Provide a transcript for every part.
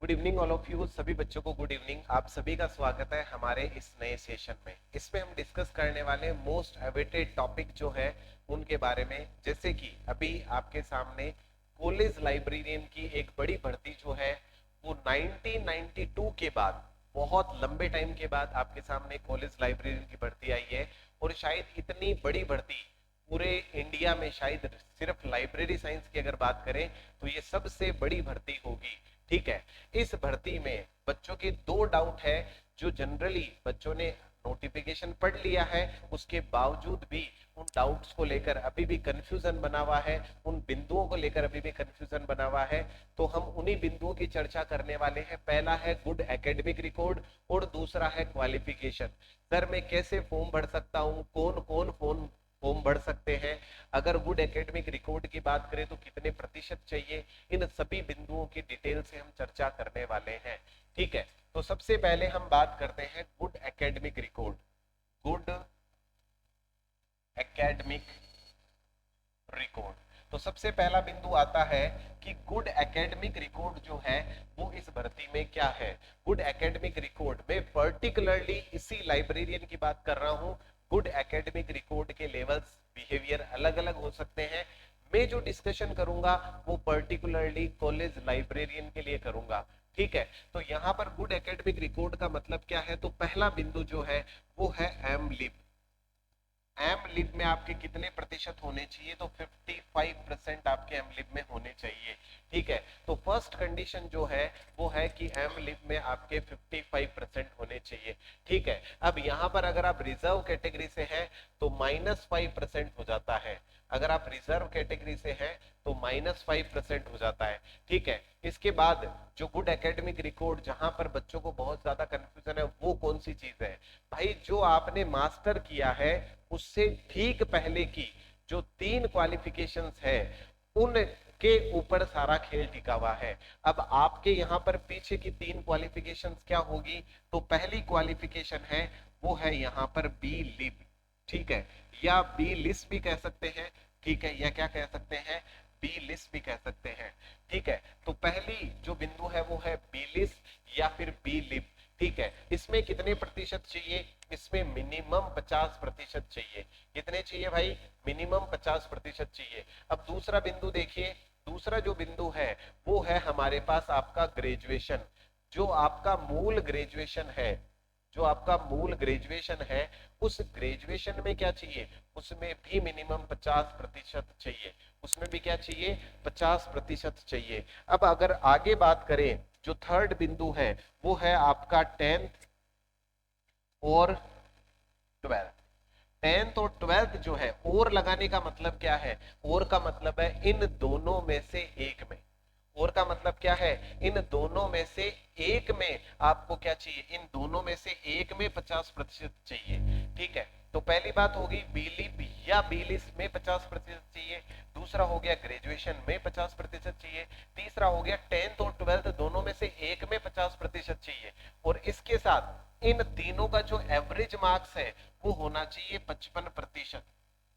Good evening all of you. सभी बच्चों को गुड इवनिंग। आप सभी का स्वागत है हमारे इस नए सेशन में। इसमें हम डिस्कस करने वाले मोस्ट अवेटेड टॉपिक जो है उनके बारे में, जैसे कि अभी आपके सामने कॉलेज लाइब्रेरियन की एक बड़ी भर्ती जो है वो 1992 के बाद, बहुत लंबे टाइम के बाद आपके सामने कॉलेज लाइब्रेरियन की भर्ती आई है। और शायद इतनी बड़ी भर्ती पूरे इंडिया में, शायद सिर्फ लाइब्रेरी साइंस की अगर बात करें तो ये सबसे बड़ी भर्ती होगी। ठीक है। इस भर्ती में बच्चों के दो डाउट है, जो जनरली बच्चों ने नोटिफिकेशन पढ़ लिया है उसके बावजूद भी उन डाउट्स को लेकर अभी भी कंफ्यूजन बना हुआ है, उन बिंदुओं को लेकर अभी भी कंफ्यूजन बना हुआ है। तो हम उन्हीं बिंदुओं की चर्चा करने वाले हैं। पहला है गुड एकेडमिक रिकॉर्ड और दूसरा है क्वालिफिकेशन। सर मैं कैसे फॉर्म भर सकता हूँ, कौन कौन फॉर्म भर सकते हैं, अगर गुड एकेडमिक रिकॉर्ड की बात करें तो कितने प्रतिशत चाहिए, इन सभी बिंदुओं की डिटेल से हम चर्चा करने वाले हैं। ठीक है। तो सबसे पहले हम बात करते हैं good academic record. Good academic record. तो सबसे पहला बिंदु आता है कि गुड एकेडमिक रिकॉर्ड जो है वो इस भर्ती में क्या है। गुड एकेडमिक रिकॉर्ड में पर्टिकुलरली इसी लाइब्रेरियन की बात कर रहा हूं। गुड एकेडमिक रिकॉर्ड के लेवल्स, बिहेवियर अलग अलग हो सकते हैं। मैं जो डिस्कशन करूंगा वो पर्टिकुलरली कॉलेज लाइब्रेरियन के लिए करूंगा। ठीक है। तो यहां पर गुड एकेडमिक रिकॉर्ड का मतलब क्या है, तो पहला बिंदु जो है वो है एम लिब। एम लिब में आपके कितने प्रतिशत होने चाहिए, तो 55% आपके एम लिब में होने चाहिए। ठीक है। तो फर्स्ट कंडीशन जो है वो है कि एम लिब में आपके 55% होने चाहिए। ठीक है। अब यहां पर अगर आप रिजर्व कैटेगरी से हैं तो -5% हो जाता है। अगर आप रिजर्व कैटेगरी से हैं तो -5% हो जाता है। ठीक है। इसके बाद जो गुड एकेडमिक रिकॉर्ड, जहां पर बच्चों को बहुत ज्यादा कंफ्यूजन है, वो कौन सी चीज है भाई, जो आपने मास्टर किया है उससे ठीक पहले की जो 3 क्वालिफिकेशंस है उनके ऊपर सारा खेल टिका हुआ है। अब आपके यहाँ पर पीछे की 3 क्वालिफिकेशंस क्या होगी, तो पहली क्वालिफिकेशन है वो है यहाँ पर बी लिब। ठीक है। या बी लिस भी कह सकते हैं। ठीक है। या क्या कह सकते हैं, बी लिस भी कह सकते हैं। ठीक है। तो पहली जो बिंदु है वो है बी लिस या फिर बी लिब। ठीक है। इसमें कितने प्रतिशत चाहिए, इसमें मिनिमम 50% चाहिए। कितने चाहिए भाई, मिनिमम 50% चाहिए। अब दूसरा बिंदु देखिए, दूसरा जो बिंदु है वो है हमारे पास आपका ग्रेजुएशन। जो आपका मूल ग्रेजुएशन है, जो आपका मूल ग्रेजुएशन है, उस ग्रेजुएशन में क्या चाहिए, उसमें भी मिनिमम 50% चाहिए। उसमें भी क्या चाहिए, 50% चाहिए। अब अगर आगे बात करें, जो थर्ड बिंदु है वो है आपका 10th और 12th। 10th और 12th जो है, और लगाने का मतलब क्या है, और का मतलब है इन दोनों में से एक में। और का मतलब क्या है, इन दोनों में से एक में आपको क्या चाहिए, इन दोनों में से एक में 50% चाहिए। ठीक है। तो पहली बात होगी बीलिप या बीलिस में 50% चाहिए। दूसरा हो गया ग्रेजुएशन में 50% चाहिए। तीसरा हो गया 10th और 12th दोनों में से एक में 50% चाहिए। और इसके साथ इन तीनों का जो एवरेज मार्क्स है वो होना चाहिए 55%।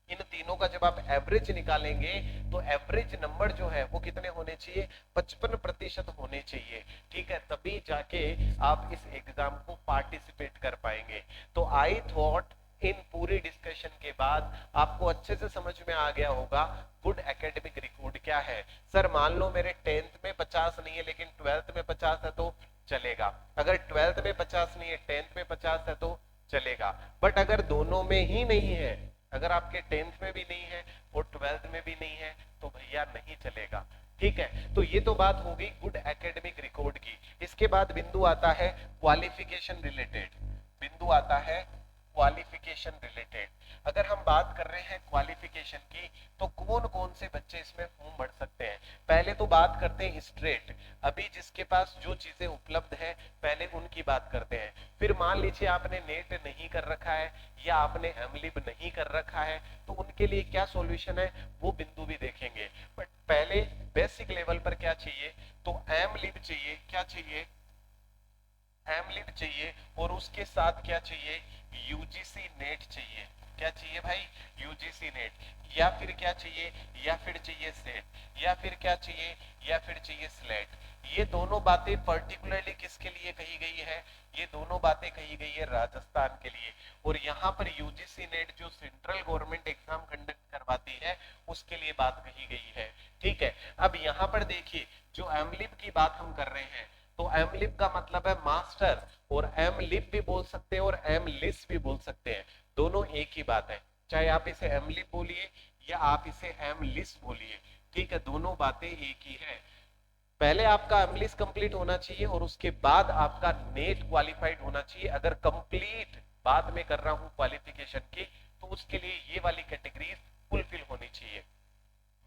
इन तीनों का जब आप एवरेज निकालेंगे तो एवरेज नंबर जो है वो कितने होने चाहिए, 55% होने चाहिए। ठीक है। तभी जाके आप इस एग्जाम को पार्टिसिपेट कर पाएंगे। तो आई थॉट इन पूरी डिस्कशन के बाद आपको अच्छे से समझ में आ गया होगा गुड एकेडमिक रिकॉर्ड क्या है। सर मान लो मेरे 10th में 50 नहीं है लेकिन 12th में 50 है तो चलेगा। अगर 12th में 50 नहीं है, 10th में 50 है तो चलेगा। बट अगर दोनों में ही नहीं है, अगर आपके 10th में भी नहीं है और 12th में भी नहीं है तो भैया नहीं चलेगा। ठीक है। तो ये तो बात हो गई गुड एकेडमिक रिकॉर्ड की। इसके बाद बिंदु आता है क्वालिफिकेशन रिलेटेड। बिंदु आता है क्वालिफिकेशन रिलेटेड। अगर हम बात कर रहे हैं क्वालिफिकेशन की तो कौन कौन से बच्चे इसमें फॉर्म भर सकते हैं, पहले तो बात करते हैं स्ट्रेट। अभी जिसके पास जो चीजें उपलब्ध है पहले उनकी बात करते हैं। फिर मान लीजिए आपने नेट नहीं कर रखा है या आपने एमलिब नहीं कर रखा है तो उनके लिए क्या सॉल्यूशन है वो बिंदु भी देखेंगे। बट पहले बेसिक लेवल पर क्या चाहिए, तो एमलिब चाहिए। क्या चाहिए, एमलिब चाहिए। और उसके साथ क्या चाहिए, यूजीसी नेट चाहिए। क्या चाहिए भाई, यूजीसी नेट। या फिर क्या चाहिए, या फिर चाहिए सेट, या फिर क्या चाहिए, या फिर चाहिए स्लेट। ये दोनों बातें पर्टिकुलरली किसके लिए कही गई है? ये दोनों बातें कही गई है राजस्थान के लिए। और यहाँ पर यूजीसी नेट जो सेंट्रल गवर्नमेंट एग्जाम कंडक्ट करवाती है उसके लिए बात कही गई है। ठीक है, अब यहाँ पर देखिए जो एमलिप की बात हम कर रहे हैं, तो एमलिप का मतलब है मास्टर, और एमलिप भी बोल सकते हैं और एमलिस भी बोल सकते हैं, दोनों एक ही बात है। चाहे आप इसे एमलिप बोलिए या आप इसे एमलिस बोलिए, ठीक है, दोनों बातें एक ही है। पहले आपका एमलिस कंप्लीट होना चाहिए और उसके बाद आपका नेट क्वालिफाइड होना चाहिए। अगर कंप्लीट बाद में कर रहा हूं क्वालिफिकेशन की, तो उसके लिए ये वाली कैटेगरीज फुलफिल होनी चाहिए।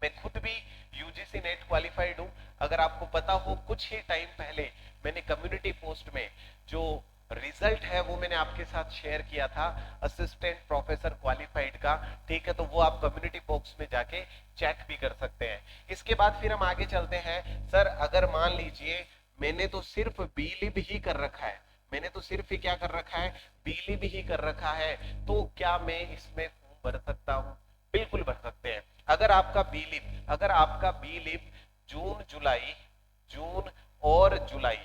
मैं खुद भी यूजीसी नेट क्वालिफाइड हूं। अगर आपको पता हो, कुछ ही टाइम पहले मैंने कम्युनिटी पोस्ट में जो रिजल्ट है वो मैंने आपके साथ शेयर किया था असिस्टेंट प्रोफेसर क्वालिफाइड का, ठीक है, तो वो आप कम्युनिटी बॉक्स में जाके चेक भी कर सकते हैं। इसके बाद फिर हम आगे चलते हैं। सर अगर मान लीजिए मैंने तो सिर्फ बीलिब ही कर रखा है, मैंने तो सिर्फ ही क्या कर रखा है, बीलिब ही कर रखा है, तो क्या मैं इसमें फॉर्म भर सकता हूं? बिल्कुल भर सकते हैं। अगर आपका बीलिब जून और जुलाई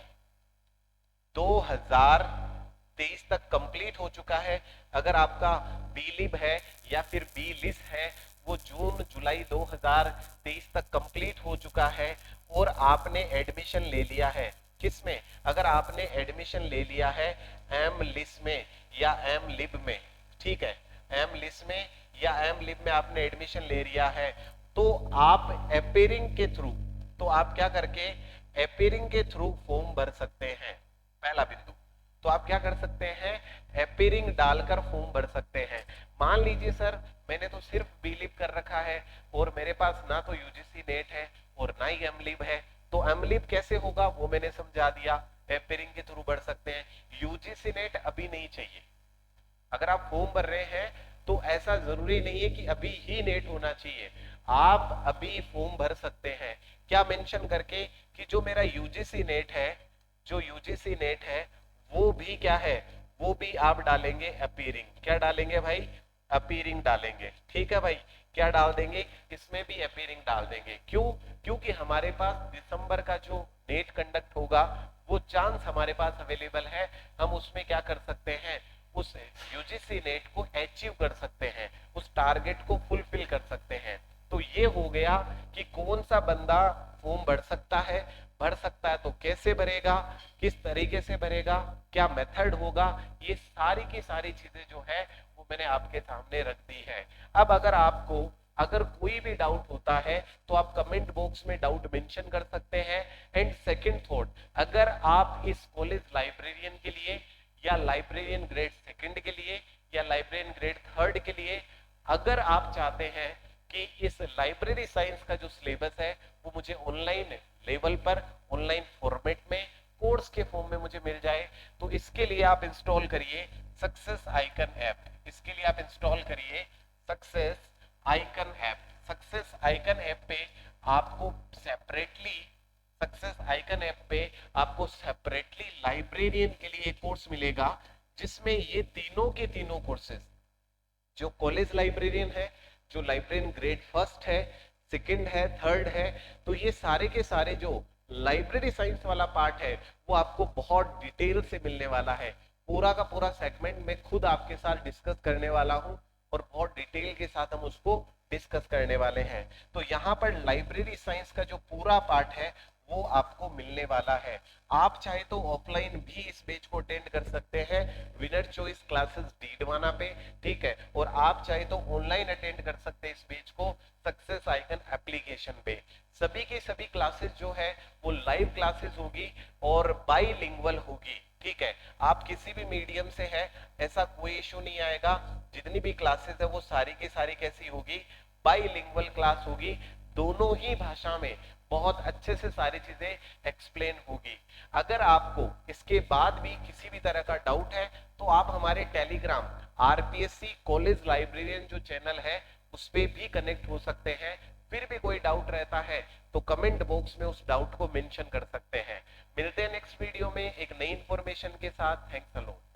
2023 तक कंप्लीट हो चुका है, अगर आपका बीलिब है या फिर बीलिस है वो जून जुलाई 2023 तक कंप्लीट हो चुका है, और आपने एडमिशन ले लिया है किसमें? अगर आपने एडमिशन ले लिया है एम लिस में या एम लिब में, ठीक है, एम लिस में या एम लिब में आपने एडमिशन ले लिया है, तो आप अपेयरिंग के थ्रू, तो आप क्या करके अपेयरिंग के थ्रू फॉर्म भर सकते हैं। पहला बिंदु, तो आप क्या कर सकते हैं, अपेयरिंग डालकर फॉर्म भर सकते हैं। मान लीजिए सर मैंने तो सिर्फ बीलिब कर रखा है और मेरे पास ना तो यूजीसी नेट है और ना ही एमलिब है, तो एमलिब कैसे होगा वो मैंने समझा दिया, अपेयरिंग के थ्रू भर सकते हैं। यूजीसी नेट अभी नहीं चाहिए। अगर आप फॉर्म भर रहे हैं तो ऐसा जरूरी नहीं है कि अभी ही नेट होना चाहिए, आप अभी फॉर्म भर सकते हैं। क्या मेंशन करके कि जो मेरा यूजीसी नेट है, जो यूजीसी नेट है वो भी क्या है, वो भी आप डालेंगे अपीयरिंग। क्या डालेंगे भाई? अपीयरिंग डालेंगे। ठीक है भाई, क्या डाल देंगे? इसमें भी अपीयरिंग डाल देंगे। क्यों? क्योंकि हमारे पास दिसंबर का जो नेट कंडक्ट होगा वो चांस हमारे पास अवेलेबल है, हम उसमें क्या कर सकते हैं, उस यूजीसी नेट को अचीव कर सकते हैं, उस टारगेट को फुलफिल कर सकते हैं। तो ये हो गया कि कौन सा बंदा फॉर्म भर सकता है, भर सकता है तो कैसे भरेगा, किस तरीके से भरेगा, क्या मेथड होगा, ये सारी की सारी चीजें जो है वो मैंने आपके सामने रख दी है। अब अगर कोई भी डाउट होता है तो आप कमेंट बॉक्स में डाउट मेंशन कर सकते हैं। एंड सेकंड थॉट, अगर आप इस कॉलेज लाइब्रेरियन के लिए या लाइब्रेरियन ग्रेड सेकंड के लिए या लाइब्रेरियन ग्रेड थर्ड के लिए अगर आप चाहते हैं कि इस लाइब्रेरी साइंस का जो सिलेबस है वो मुझे ऑनलाइन लेवल पर, ऑनलाइन फॉर्मेट में, कोर्स के फॉर्म में मुझे मिल जाए, तो इसके लिए आप इंस्टॉल करिए सक्सेस आइकन ऐप। इसके लिए आप इंस्टॉल करिए success icon app. Success icon app पे आपको सेपरेटली लाइब्रेरियन के लिए एक कोर्स मिलेगा जिसमें ये तीनों के तीनों कोर्सेज, जो कॉलेज लाइब्रेरियन है, जो लाइब्रेरियन ग्रेड फर्स्ट है, सेकंड है, थर्ड है, तो ये सारे के सारे जो लाइब्रेरी साइंस वाला पार्ट है वो आपको बहुत डिटेल से मिलने वाला है। पूरा का पूरा सेगमेंट मैं खुद आपके साथ डिस्कस करने वाला हूं और बहुत डिटेल के साथ हम उसको डिस्कस करने वाले हैं। तो यहाँ पर लाइब्रेरी साइंस का जो पूरा पार्ट है वो आपको मिलने वाला है। आप चाहे तो ऑफलाइन भी इस बैच को अटेंड कर सकते हैं विनर चॉइस क्लासेस डीडवाना पे, ठीक है, और आप चाहे तो ऑनलाइन अटेंड कर सकते हैं इस बैच को सक्सेस आइकन एप्लीकेशन पे। सभी की सभी क्लासेस जो है वो लाइव क्लासेस होगी और बाईलिंगुअल होगी, ठीक है, आप किसी भी मीडियम से है ऐसा कोई इशू नहीं आएगा। जितनी भी क्लासेस है वो सारी की सारी कैसी होगी, बाईलिंगुअल क्लास होगी, दोनों ही भाषा में बहुत अच्छे से सारी चीजें एक्सप्लेन होगी। अगर आपको इसके बाद भी किसी भी तरह का डाउट है तो आप हमारे टेलीग्राम आरपीएससी कॉलेज लाइब्रेरियन जो चैनल है उस पे भी कनेक्ट हो सकते हैं। फिर भी कोई डाउट रहता है तो कमेंट बॉक्स में उस डाउट को मेंशन कर सकते हैं। मिलते हैं नेक्स्ट वीडियो में एक नई इंफॉर्मेशन के साथ। Thanks a lot.